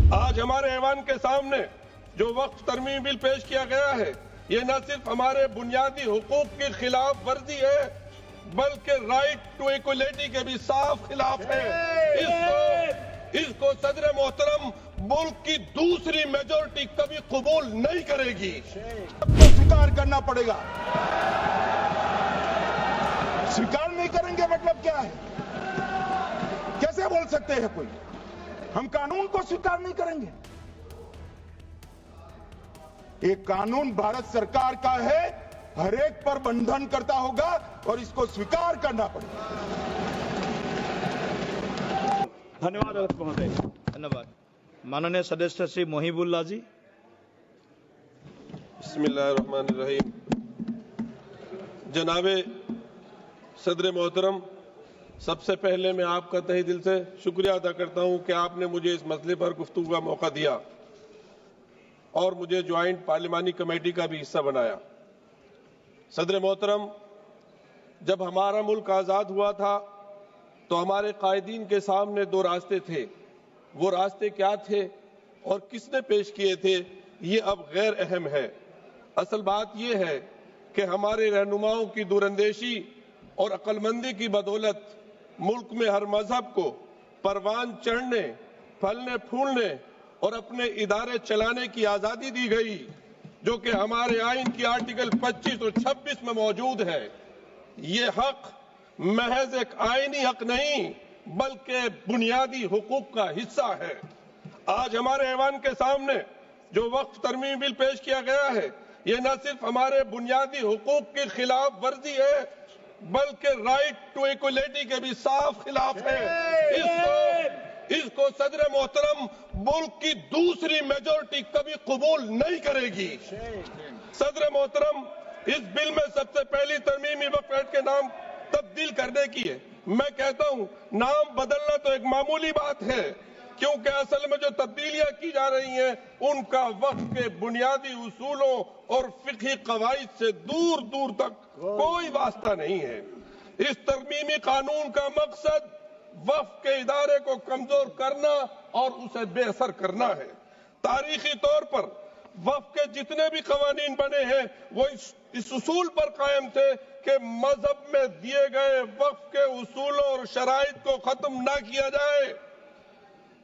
आज हमारे ऐवान के सामने जो वक्फ तरमीम बिल पेश किया गया है, ये न सिर्फ हमारे बुनियादी हुकूक की खिलाफ वर्जी है, बल्कि राइट टू इक्वलिटी के भी साफ खिलाफ है। इसको सदर मोहतरम मुल्क की दूसरी मेजोरिटी कभी कबूल नहीं करेगी। सबको स्वीकार करना पड़ेगा। स्वीकार नहीं करेंगे मतलब क्या है? कैसे बोल सकते हैं कोई हम कानून को स्वीकार नहीं करेंगे? एक कानून भारत सरकार का है, हर एक पर बंधन करता होगा और इसको स्वीकार करना पड़ेगा। धन्यवाद अध्यक्ष महोदय। धन्यवाद। माननीय सदस्य श्री मोहिबुल्लाह जी। बिस्मिल्लाहिर्रहमानिर्रहीम। जनाबे सदर मोहतरम, सबसे पहले मैं आपका तहे दिल से शुक्रिया अदा करता हूं कि आपने मुझे इस मसले पर गुफ्तगू का मौका दिया और मुझे ज्वाइंट पार्लिमानी कमेटी का भी हिस्सा बनाया। सदर मोहतरम, जब हमारा मुल्क आज़ाद हुआ था तो हमारे कायदीन के सामने दो रास्ते थे। वो रास्ते क्या थे और किसने पेश किए थे, ये अब गैर अहम है। असल बात यह है कि हमारे रहनुमाओं की दूरंदेशी और अक्लमंदी की बदौलत मुल्क में हर मजहब को परवान चढ़ने, फलने फूलने और अपने इदारे चलाने की आजादी दी गई, जो कि हमारे आइन की आर्टिकल 25 और 26 में मौजूद है। ये हक महज एक आईनी हक नहीं बल्कि बुनियादी हुकूक का हिस्सा है। आज हमारे ऐवान के सामने जो वक्फ तरमीम बिल पेश किया गया है, ये न सिर्फ हमारे बुनियादी हुकूक की खिलाफ वर्जी है, बल्कि राइट टू इक्वलिटी के भी साफ खिलाफ है। इसको सदर मोहतरम मुल्क की दूसरी मेजोरिटी कभी कबूल नहीं करेगी। सदर मोहतरम, इस बिल में सबसे पहली तरमीमी वक्फ एक्ट के नाम तब्दील करने की है। मैं कहता हूं, नाम बदलना तो एक मामूली बात है, क्योंकि असल में जो तब्दीलियां की जा रही हैं उनका वक्फ के बुनियादी उसूलों और फिक़ही कवाइद से दूर दूर तक कोई वास्ता नहीं है। इस तरमीमी कानून का मकसद वक्फ के इदारे को कमजोर करना और उसे बेअसर करना है। तारीखी तौर पर वक्फ के जितने भी कवानीन बने हैं वो इस उसूल पर कायम थे कि मजहब में दिए गए वक्फ के उसूलों और शराइत को खत्म ना किया जाए।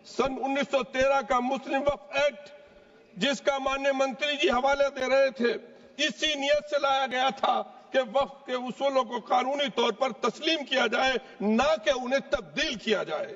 सन 1913 का मुस्लिम वक्फ एक्ट, जिसका माननीय मंत्री जी हवाले दे रहे थे, इसी नियत से लाया गया था कि वक्फ के उसूलों को कानूनी तौर पर तस्लीम किया जाए, ना कि उन्हें तब्दील किया जाए।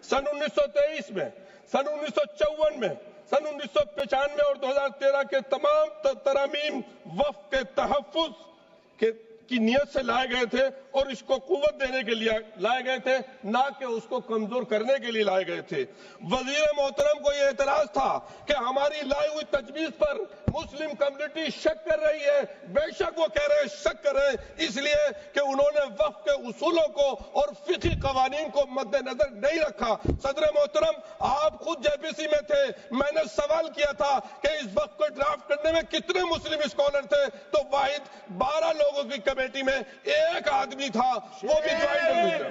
सन 1923 में, सन 1954 में, सन 1995 और 2013 के तमाम तरामीम वक्फ के तहफ़्फ़ुज़ की नियत से लाए गए थे और इसको कुव्वत देने के लिए लाए गए थे, ना कि उसको कमजोर करने के लिए लाए गए थे। वजीर मोहतरम को यह एतराज था कि हमारी लाई हुई तजवीज पर मुस्लिम कम्युनिटी शक कर रही है। बेशक वो कह रहे हैं शक कर रहे हैं, इसलिए कि उन्होंने वक्फ के उसूलों को और फिक़ही कवानीन को मद्देनजर नहीं रखा। सदर मोहतरम, आप खुद जेपीसी में थे, मैंने सवाल किया था कि इस वक्फ को ड्राफ्ट करने में कितने मुस्लिम स्कॉलर थे, तो वाहिद 12 लोगों की कमेटी में एक आदमी था, वो भी ज्वाइंट।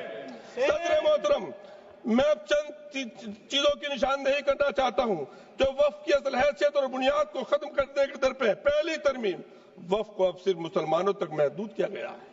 सदर मोहतरम, मैं अब चंद चीजों की निशानदेही करना चाहता हूं जो वक्फ की असल हैसियत और बुनियाद को खत्म करने के दर पे। पहली तरमीम, वक्फ को अब सिर्फ मुसलमानों तक महदूद किया गया है।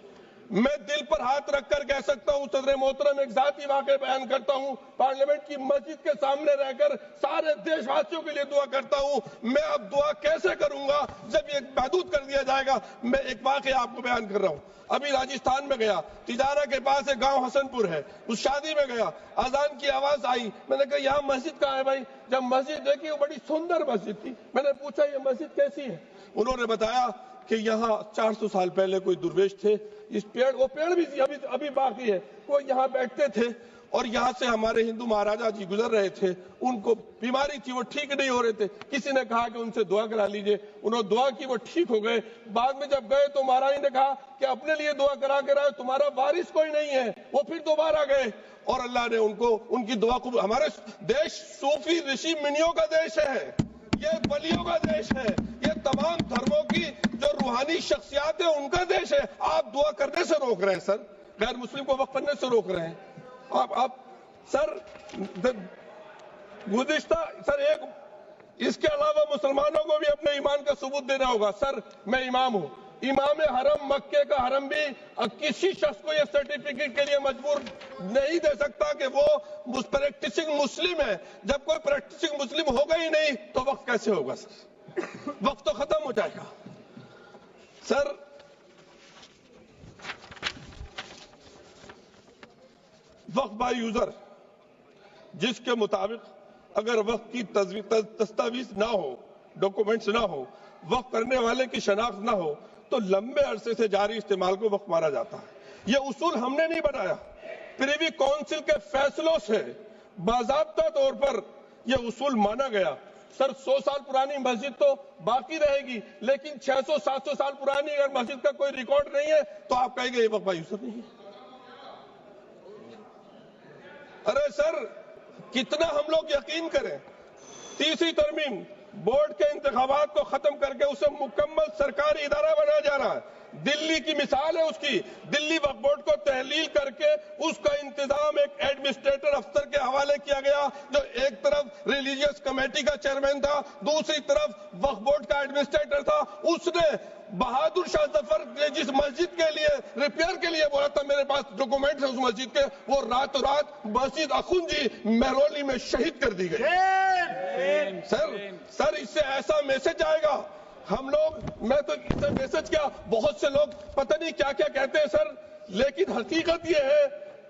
मैं दिल पर हाथ रखकर कह सकता हूं सदर मोहतरम, एक जाती वाक़या बयान करता हूं, पार्लियामेंट की मस्जिद के सामने रहकर सारे देशवासियों के लिए दुआ करता हूं। मैं अब दुआ कैसे करूंगा जब ये महदूद कर दिया जाएगा? मैं एक वाक़या आपको बयान कर रहा हूं। अभी राजस्थान में गया, तिजारा के पास एक गांव हसनपुर है, उस शादी में गया, अजान की आवाज आई। मैंने कहा यहाँ मस्जिद कहाँ है भाई? जब मस्जिद देखी वो बड़ी सुंदर मस्जिद थी। मैंने पूछा ये मस्जिद कैसी है? उन्होंने बताया कि यहाँ 400 साल पहले कोई दुर्वेश थे, इस पेड़, वो पेड़ भी अभी बाकी है, वो यहाँ बैठते थे और यहाँ से हमारे हिंदू महाराजा जी गुजर रहे थे, उनको बीमारी थी, वो ठीक नहीं हो रहे थे। किसी ने कहा कि उनसे दुआ करा लीजिए, उन्होंने दुआ की, वो ठीक हो गए। बाद में जब गए तो महाराज ने कहा कि अपने लिए दुआ करा के रहा, तुम्हारा वारिस कोई नहीं है। वो फिर दोबारा गए और अल्लाह ने उनको उनकी दुआ को। हमारे देश सूफी ऋषि मुनियों का देश है, ये वलियों का देश है, ये तमाम धर्मों की जो रूहानी शख्सियात है उनका देश है। आप दुआ करने से रोक रहे हैं सर, गैर मुस्लिम को वक्फ करने से रोक रहे हैं आप सर। गुज़िश्ता सर एक इसके अलावा मुसलमानों को भी अपने ईमान का सबूत देना होगा। सर मैं इमाम हूं, इमाम हरम मक्के का हरम भी किसी शख्स को यह सर्टिफिकेट के लिए मजबूर नहीं दे सकता कि वो प्रैक्टिसिंग मुस्लिम है। जब कोई प्रैक्टिसिंग मुस्लिम होगा ही नहीं तो वक्त कैसे होगा सर? वक्त तो खत्म हो जाएगा। सर वक्त बाय यूजर जिसके मुताबिक अगर वक्त की दस्तावेज ना हो, डॉक्यूमेंट्स ना हो, वक्त करने वाले की शनाख्त ना हो तो लंबे अरसे से जारी इस्तेमाल को वक्त माना जाता है। यह उसूल हमने नहीं बनाया, प्रीवी काउंसिल के फैसलों से बाज़ाब्ता तौर पर यह उसूल माना गया। सर 100 साल पुरानी मस्जिद तो बाकी रहेगी, लेकिन 600-700 साल पुरानी अगर मस्जिद का कोई रिकॉर्ड नहीं है तो आप कहेंगे ये वक्त बाय यूजर नहीं है। अरे सर कितना हम लोग यकीन करें? तीसरी तरमीम बोर्ड के इंतखाबात को खत्म करके उसे मुकम्मल सरकारी इदारा बनाया जा रहा है। दिल्ली की मिसाल है उसकी। दिल्ली वक्फ बोर्ड को तहलील करके उसका इंतजाम एक एडमिनिस्ट्रेटर अफसर के हवाले किया गया, जो एक तरफ रिलीजियस कमेटी का चेयरमैन था, दूसरी तरफ वक्फ बोर्ड का एडमिनिस्ट्रेटर था। उसने बहादुर शाह जफर ने जिस मस्जिद के लिए रिपेयर के लिए बोला था, मेरे पास डॉक्यूमेंट है उस मस्जिद के, वो रातों रात मस्जिद अखुंजी महरौली में शहीद कर दी गई। सर इससे ऐसा मैसेज आएगा। हम लोग, मैं तो इससे मैसेज क्या, बहुत से लोग पता नहीं क्या क्या कहते हैं सर, लेकिन हकीकत ये है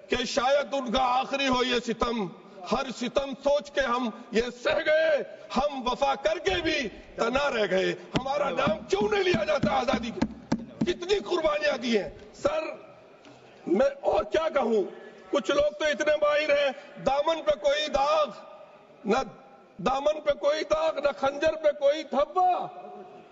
कि शायद उनका आखिरी हो ये सितम। हर सितम सोच के हम ये सह गए, हम वफा करके भी तना रह गए। हमारा नाम क्यों नहीं लिया जाता आजादी की? कितनी कुर्बानियां दी हैं सर। मैं और क्या कहूं, कुछ लोग तो इतने माहिर हैं, दामन पे कोई दाग न, दामन पे कोई दाग न खंजर पे कोई धब्बा,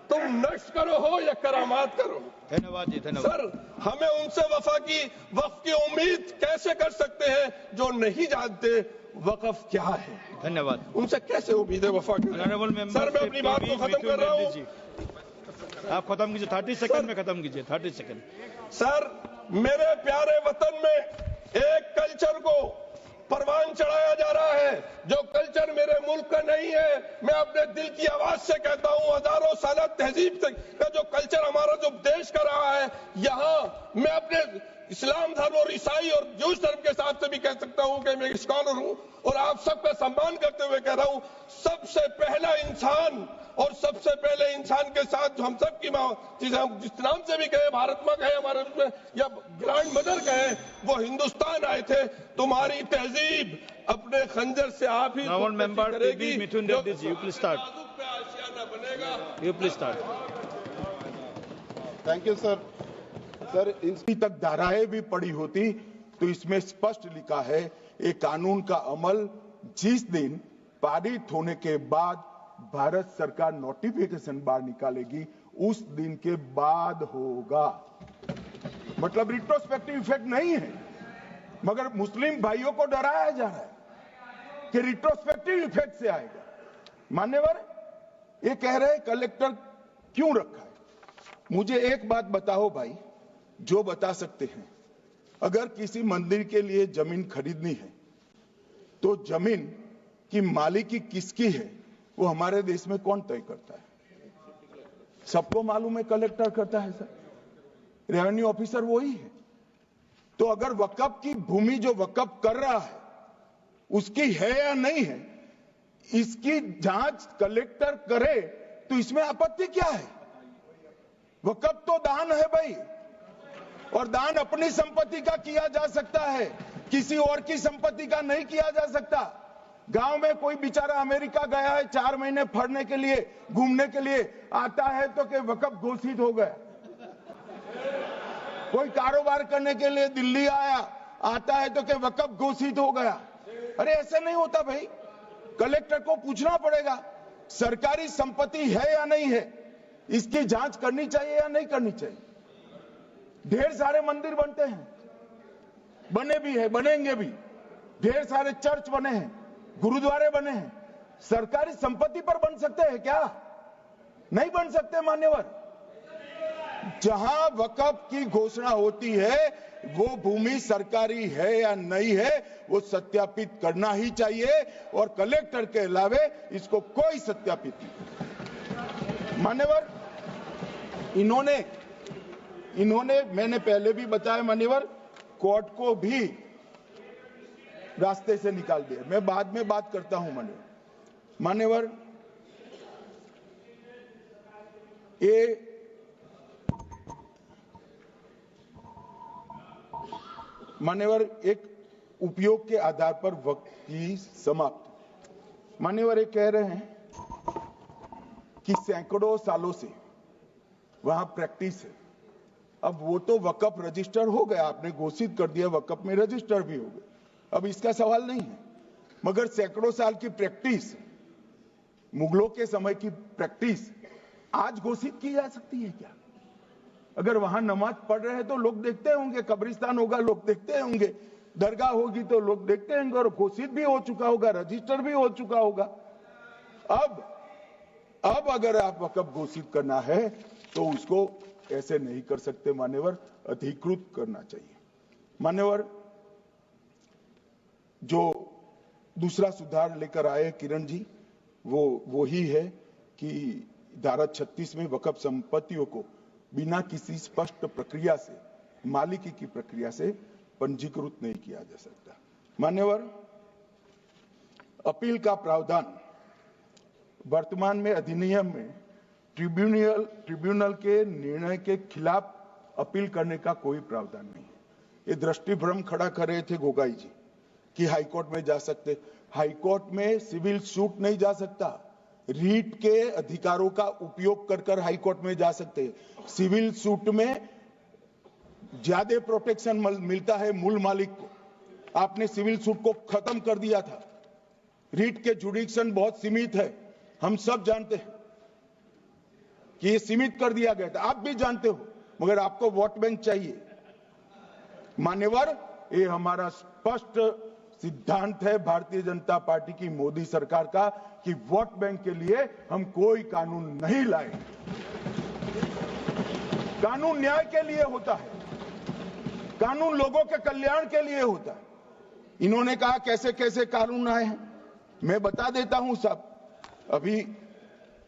तुम नक्श करो हो या करामात करो। धन्यवाद जी, धन्यवाद। सर हमें उनसे वक्त की उम्मीद कैसे कर सकते हैं जो नहीं जानते वक़्फ़ क्या है? धन्यवाद। उनसे कैसे उम्मीद है वफा की? सर मैं अपनी बात को खत्म कर रहा हूँ। आप खत्म कीजिए, 30 सेकंड में खत्म कीजिए, 30 सेकंड। सर मेरे प्यारे वतन में एक कल्चर को परवान चढ़ाया जा रहा है जो कल्चर मेरे मुल्क का नहीं है। मैं अपने दिल की आवाज से कहता हूं, हजारों साल तहजीब का जो कल्चर हमारा जो देश का रहा है, यहाँ मैं अपने इस्लाम धर्म और ईसाई और जूस धर्म के हिसाब से भी कह सकता हूं कि मैं स्कॉलर हूं और आप सबका सम्मान करते हुए कह रहा हूं, सबसे पहला इंसान और सबसे पहले इंसान के साथ जो हम सब की माँ, जिसे हम जिस नाम से भी कहे, भारत माँ कहे हमारे उसमें, या ग्रैंड मदर कहे, वो हिंदुस्तान आए थे। तुम्हारी तहजीब अपने खंजर से आप ही करेगी। Mithun Reddy ji, you please start. You please start. Thank you sir. Sir इसी तक धाराएं भी पड़ी होती तो इसमें स्पष्ट लिखा है, एक कानून का अमल जिस दिन पारित होने के बाद भारत सरकार नोटिफिकेशन बाहर निकालेगी उस दिन के बाद होगा। मतलब रिट्रोस्पेक्टिव इफेक्ट नहीं है, मगर मुस्लिम भाइयों को डराया जा रहा है कि रिट्रोस्पेक्टिव इफेक्ट से आएगा। मान्यवर ये कह रहे हैं कलेक्टर क्यों रखा है? मुझे एक बात बताओ भाई, जो बता सकते हैं, अगर किसी मंदिर के लिए जमीन खरीदनी है तो जमीन की मालिकी किसकी है वो हमारे देश में कौन तय करता है? सबको मालूम है, कलेक्टर करता है सर, रेवेन्यू ऑफिसर वही है। तो अगर वक्फ की भूमि जो वक्फ कर रहा है उसकी है या नहीं है, इसकी जांच कलेक्टर करे तो इसमें आपत्ति क्या है? वक्फ तो दान है भाई, और दान अपनी संपत्ति का किया जा सकता है, किसी और की संपत्ति का नहीं किया जा सकता। गांव में कोई बेचारा अमेरिका गया है 4 महीने पढ़ने के लिए, घूमने के लिए, आता है तो कि वक्फ घोषित हो गया। कोई कारोबार करने के लिए दिल्ली आया, आता है तो कि वक्फ घोषित हो गया। अरे ऐसा नहीं होता भाई, कलेक्टर को पूछना पड़ेगा सरकारी संपत्ति है या नहीं है, इसकी जांच करनी चाहिए या नहीं करनी चाहिए। ढेर सारे मंदिर बनते हैं, बने भी है, बनेंगे भी, ढेर सारे चर्च बने हैं, गुरुद्वारे बने हैं, सरकारी संपत्ति पर बन सकते हैं क्या? नहीं बन सकते मान्यवर। जहां वक्फ की घोषणा होती है वो भूमि सरकारी है या नहीं है वो सत्यापित करना ही चाहिए और कलेक्टर के अलावे इसको कोई सत्यापित नहीं। मान्यवर, इन्होंने मैंने पहले भी बताया मान्यवर, कोर्ट को भी रास्ते से निकाल दिया। मैं बाद में बात करता हूं मान्यवर, ये मान्यवर एक उपयोग के आधार पर वक्त की समाप्ति। मान्यवर ये कह रहे हैं कि सैकड़ों सालों से वहां प्रैक्टिस है। अब वो तो वक्फ रजिस्टर हो गया, आपने घोषित कर दिया, वक्फ में रजिस्टर भी हो गया, अब इसका सवाल नहीं है। मगर सैकड़ों साल की प्रैक्टिस, मुगलों के समय की प्रैक्टिस आज घोषित की जा सकती है क्या? अगर वहां नमाज पढ़ रहे हैं तो लोग देखते होंगे, कब्रिस्तान होगा लोग देखते होंगे, दरगाह होगी तो लोग देखते होंगे, और घोषित भी हो चुका होगा, रजिस्टर भी हो चुका होगा। अब अगर आप वक्फ घोषित करना है तो उसको ऐसे नहीं कर सकते मान्यवर, अधिकृत करना चाहिए। मान्यवर, जो दूसरा सुधार लेकर आए किरण जी, वो ही है कि धारा 36 में वक्फ संपत्तियों को बिना किसी स्पष्ट प्रक्रिया से, मालिकी की प्रक्रिया से पंजीकृत नहीं किया जा सकता। मान्यवर, अपील का प्रावधान वर्तमान में अधिनियम में ट्रिब्यूनल के निर्णय के खिलाफ अपील करने का कोई प्रावधान नहीं है। ये दृष्टिभ्रम खड़ा कर रहे थे गोगाई जी कि हाईकोर्ट में जा सकते। हाईकोर्ट में सिविल सूट नहीं जा सकता, रीट के अधिकारों का उपयोग कर हाईकोर्ट में जा सकते हैं। सिविल सूट में ज्यादा प्रोटेक्शन मिलता है मूल मालिक को, आपने सिविल सूट को खत्म कर दिया था। रीट के जुडिक्शन बहुत सीमित है, हम सब जानते हैं कि ये सीमित कर दिया गया था, आप भी जानते हो, मगर आपको वोट बैंक चाहिए। मान्यवर, ये हमारा स्पष्ट सिद्धांत है भारतीय जनता पार्टी की, मोदी सरकार का, कि वोट बैंक के लिए हम कोई कानून नहीं लाए। कानून न्याय के लिए होता है, कानून लोगों के कल्याण के लिए होता है। इन्होंने कहा कैसे कैसे कानून आए हैं, मैं बता देता हूं सब। अभी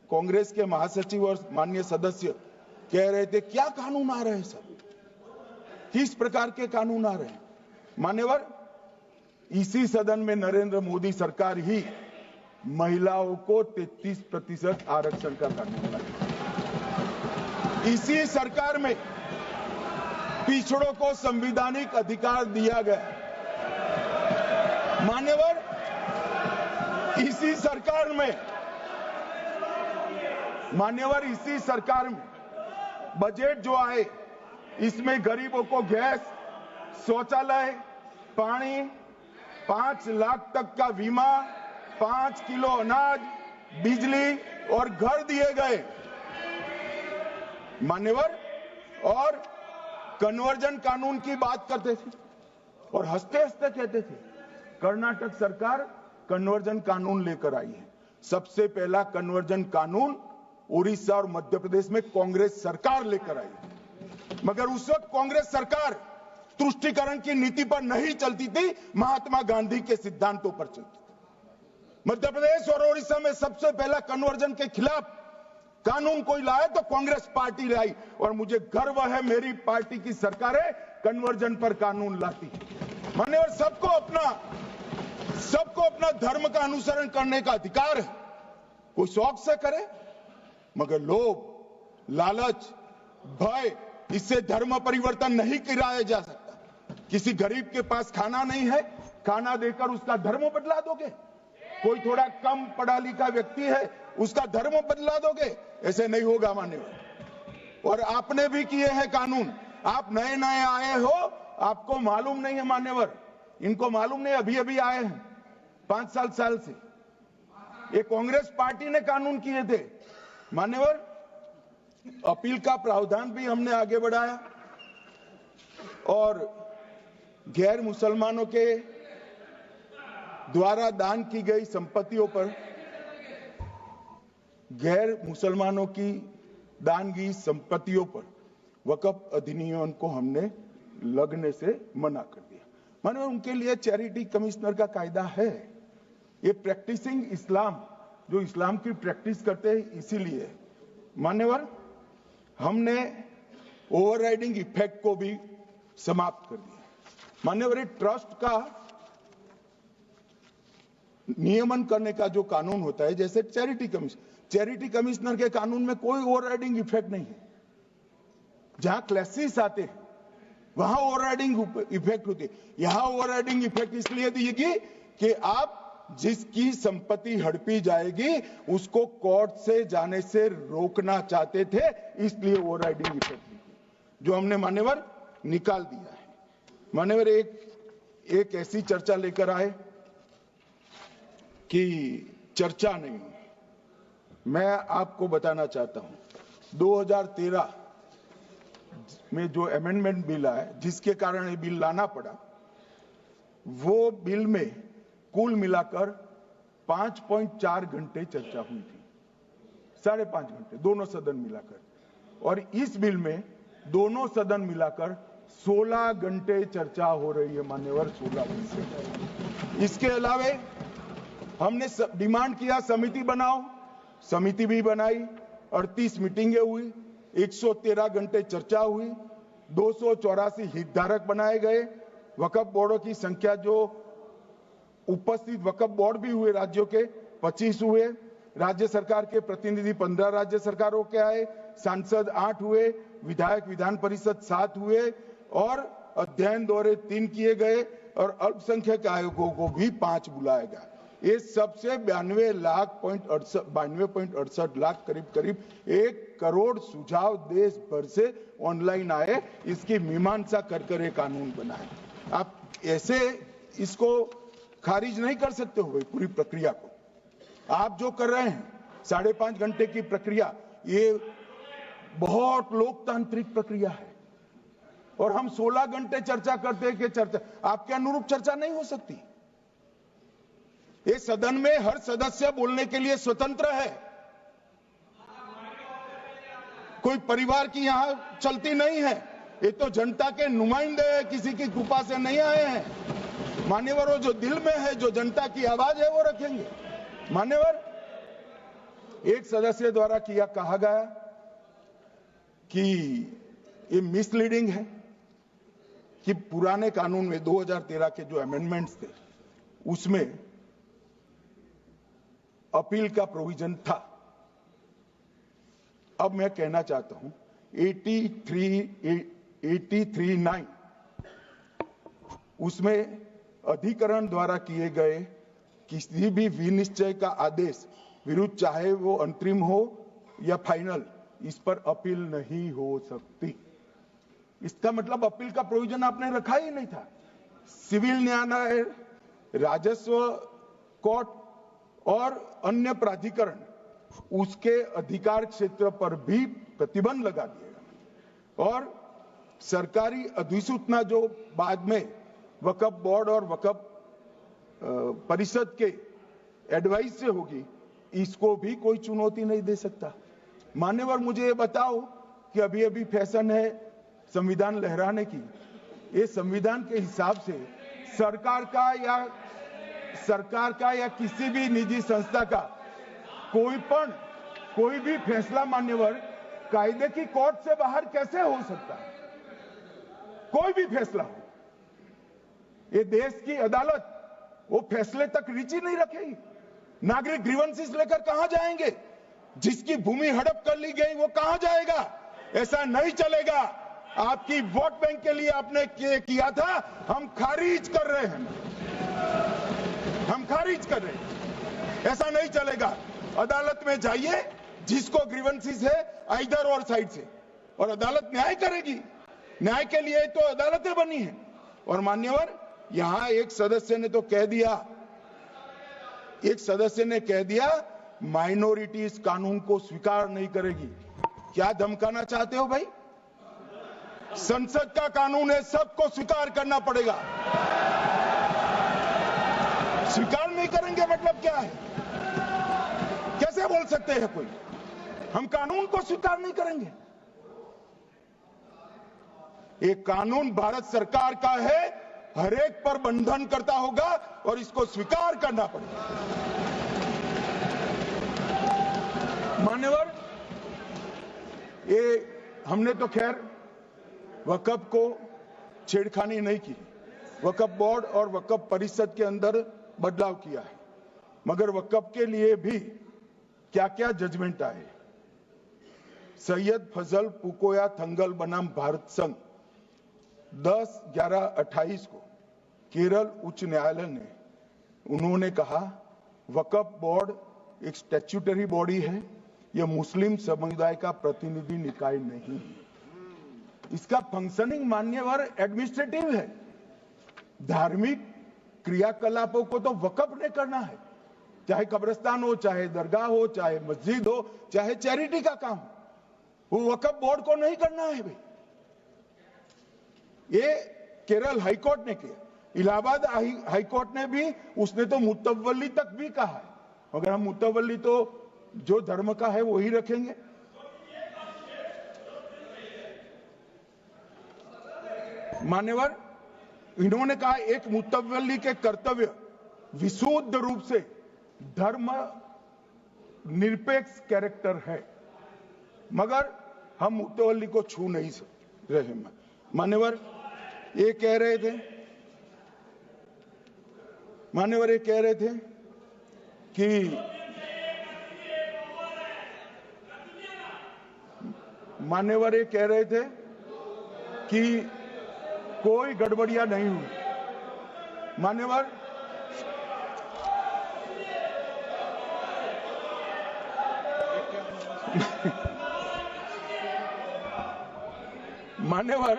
कांग्रेस के महासचिव और माननीय सदस्य कह रहे थे क्या कानून आ रहे हैं सब, किस प्रकार के कानून आ रहे हैं। मान्यवर, इसी सदन में नरेंद्र मोदी सरकार ही महिलाओं को 33% आरक्षण का कानून लाया। इसी सरकार में पिछड़ों को संवैधानिक अधिकार दिया गया। मान्यवर, इसी सरकार में बजट जो आए, इसमें गरीबों को गैस, शौचालय, पानी, 5 लाख तक का बीमा, 5 किलो अनाज, बिजली और घर दिए गए। मान्यवर, और कन्वर्जन कानून की बात करते थे और हंसते हंसते कहते थे कर्नाटक सरकार कन्वर्जन कानून लेकर आई है। सबसे पहला कन्वर्जन कानून उड़ीसा और मध्य प्रदेश में कांग्रेस सरकार लेकर आई, मगर उस वक्त कांग्रेस सरकार तुष्टीकरण की नीति पर नहीं चलती थी, महात्मा गांधी के सिद्धांतों पर चलती थी। मध्य प्रदेश और उड़ीसा में सबसे पहला कन्वर्जन के खिलाफ कानून कोई लाया तो कांग्रेस पार्टी लाई, और मुझे गर्व है मेरी पार्टी की सरकारें कन्वर्जन पर कानून लाती। मान्यवर, सबको अपना धर्म का अनुसरण करने का अधिकार है, कोई शौक से करे, मगर लोभ, लालच, भय, इससे धर्म परिवर्तन नहीं कराया जा सकता। किसी गरीब के पास खाना नहीं है, खाना देकर उसका धर्म बदला दोगे? कोई थोड़ा कम पढ़ा लिखा व्यक्ति है, उसका धर्म बदला दोगे? ऐसे नहीं होगा मान्यवर। और आपने भी किए हैं कानून, आप नए नए आए हो, आपको मालूम नहीं है मान्यवर, इनको मालूम नहीं, अभी अभी आए हैं 5 साल से। ये कांग्रेस पार्टी ने कानून किए थे मान्यवर। अपील का प्रावधान भी हमने आगे बढ़ाया, और गैर मुसलमानों के द्वारा दान की गई संपत्तियों पर, गैर मुसलमानों की दान की संपत्तियों पर वक्फ अधिनियम को हमने लगने से मना कर दिया। माने उनके लिए चैरिटी कमिश्नर का कायदा है। ये प्रैक्टिसिंग इस्लाम, जो इस्लाम की प्रैक्टिस करते हैं, इसीलिए मान्यवर हमने ओवरराइडिंग इफेक्ट को भी समाप्त कर दिया। मान्यवर ट्रस्ट का नियमन करने का जो कानून होता है, जैसे चैरिटी कमिश्नर के कानून में कोई ओवरराइडिंग इफेक्ट नहीं है। जहां क्लासेस आते हैं वहां ओवरराइडिंग इफेक्ट होती है। यहां ओवरराइडिंग इफेक्ट इसलिए दिएगी कि आप जिसकी संपत्ति हड़पी जाएगी उसको कोर्ट से जाने से रोकना चाहते थे, इसलिए ओवरराइडिंग इफेक्ट जो हमने मान्यवर निकाल दिया है। मान्यवर एक ऐसी चर्चा लेकर आए कि चर्चा नहीं, मैं आपको बताना चाहता हूं 2013 में जो अमेंडमेंट बिल आया, जिसके कारण ये बिल लाना पड़ा, वो बिल में कुल मिलाकर 5.4 घंटे चर्चा हुई थी, 5.5 घंटे दोनों सदन मिलाकर। और इस बिल में दोनों सदन मिलाकर 16 घंटे चर्चा हो रही है मान्यवर, 16 घंटे। इसके अलावे हमने डिमांड किया समिति बनाओ, समिति भी बनाई, 38 मीटिंगें हुई, 113 घंटे चर्चा हुई, 284 हितधारक बनाए गए। वक्फ बोर्डों की संख्या जो उपस्थित वक्फ बोर्ड भी हुए राज्यों के 25 हुए, राज्य सरकार के प्रतिनिधि 15 राज्य सरकारों के आए, सांसद 8 हुए, विधायक विधान परिषद 7 हुए और अध्ययन दौरे 3 किए गए और अल्पसंख्यक आयोगों को भी 5 बुलाया गया। ये सबसे 92.68 लाख करीब 1 करोड़ सुझाव देश भर से ऑनलाइन आए। इसकी मीमांसा कर ये कानून बना है। आप ऐसे इसको खारिज नहीं कर सकते हो भाई, पूरी प्रक्रिया को। आप जो कर रहे हैं 5.5 घंटे की प्रक्रिया, ये बहुत लोकतांत्रिक प्रक्रिया है और हम 16 घंटे चर्चा करते हैं कि चर्चा आपके अनुरूप चर्चा नहीं हो सकती। ये सदन में हर सदस्य बोलने के लिए स्वतंत्र है, कोई परिवार की यहां चलती नहीं है। ये तो जनता के नुमाइंदे हैं, किसी की कृपा से नहीं आए हैं। मान्यवर वो जो दिल में है, जो जनता की आवाज है, वो रखेंगे। मान्यवर एक सदस्य द्वारा कहा गया कि ये मिसलीडिंग है कि पुराने कानून में 2013 के जो अमेंडमेंट्स थे उसमें अपील का प्रोविजन था। अब मैं कहना चाहता हूं 83(9) उसमें अधिकरण द्वारा किए गए किसी भी विनिश्चय का आदेश विरुद्ध, चाहे वो अंतरिम हो या फाइनल, इस पर अपील नहीं हो सकती। इसका मतलब अपील का प्रोविजन आपने रखा ही नहीं था। सिविल न्यायालय, राजस्व कोर्ट और अन्य प्राधिकरण उसके अधिकार क्षेत्र पर भी प्रतिबंध लगा दिएगा और सरकारी अधिसूचना जो बाद में वक्फ बोर्ड और वक्फ परिषद के एडवाइस से होगी, इसको भी कोई चुनौती नहीं दे सकता। मान्यवर मुझे ये बताओ कि अभी फैशन है संविधान लहराने की, ये संविधान के हिसाब से सरकार का या किसी भी निजी संस्था का कोई भी फैसला मान्यवर कायदे की कोर्ट से बाहर कैसे हो सकता है? कोई भी फैसला हो, ये देश की अदालत वो फैसले तक रुचि नहीं रखेगी। नागरिक ग्रीवेंसेस लेकर कहां जाएंगे? जिसकी भूमि हड़प कर ली गई वो कहां जाएगा? ऐसा नहीं चलेगा। आपकी वोट बैंक के लिए आपने किया था, हम खारिज कर रहे हैं, हम खारिज कर रहे हैं। ऐसा नहीं चलेगा। अदालत में जाइए, जिसको ग्रीवेंसेस है आइदर और साइड से, और अदालत न्याय करेगी। न्याय के लिए तो अदालतें बनी है। और मान्यवर यहां एक सदस्य ने कह दिया माइनॉरिटी इस कानून को स्वीकार नहीं करेगी। क्या धमकाना चाहते हो भाई? संसद का कानून है, सबको स्वीकार करना पड़ेगा। स्वीकार नहीं करेंगे मतलब क्या है? कैसे बोल सकते हैं कोई हम कानून को स्वीकार नहीं करेंगे? ये कानून भारत सरकार का है, हर एक पर बंधन करता होगा और इसको स्वीकार करना पड़ेगा। मान्यवर, ये हमने तो खैर वक्फ को छेड़खानी नहीं की, वक्फ बोर्ड और वक्फ परिषद के अंदर बदलाव किया है, मगर वक्फ के लिए भी क्या क्या जजमेंट आए। सैयद फजल पुकोया थंगल बनाम भारत संघ 10/11/28 को केरल उच्च न्यायालय ने उन्होंने कहा वक्फ बोर्ड एक स्टैट्यूटरी बॉडी है, यह मुस्लिम समुदाय का प्रतिनिधि निकाय नहीं है। इसका फंक्शनिंग मान्यवर एडमिनिस्ट्रेटिव है। धार्मिक क्रियाकलापों को तो वक्फ ने करना है, चाहे कब्रिस्तान हो, चाहे दरगाह हो, चाहे मस्जिद हो, चाहे चैरिटी का काम, वो वक्फ बोर्ड को नहीं करना है भाई। ये केरल हाईकोर्ट ने किया, इलाहाबाद हाईकोर्ट ने भी, उसने तो मुतवल्ली तक भी कहा है, मगर हम मुतवल्ली तो जो धर्म का है वही रखेंगे। मान्यवर, इन्होंने कहा एक मुतवल्ली के कर्तव्य विशुद्ध रूप से धर्म निरपेक्ष कैरेक्टर है, मगर हम मुतवल्ली को छू नहीं रहे। मान्यवर ये कह रहे थे कि मान्यवर ये कह रहे थे कि कोई गड़बड़ियां नहीं हुई। मान्यवर, मान्यवर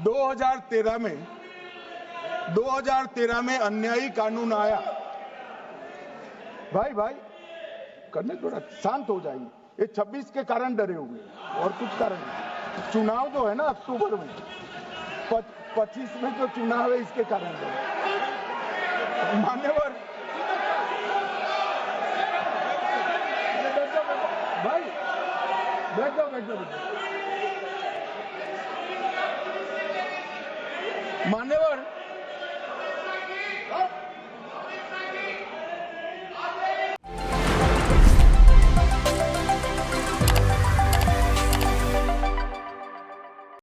2013 में अन्यायी कानून आया। भाई करने थोड़ा शांत हो जाइए। ये 26 के कारण डरे हुए हैं और कुछ कारण नहीं। चुनाव जो है ना अक्टूबर में, 25 में जो चुनाव है इसके कारण डरे। मान्यवर भाई बैठ जाओ। मान्यवर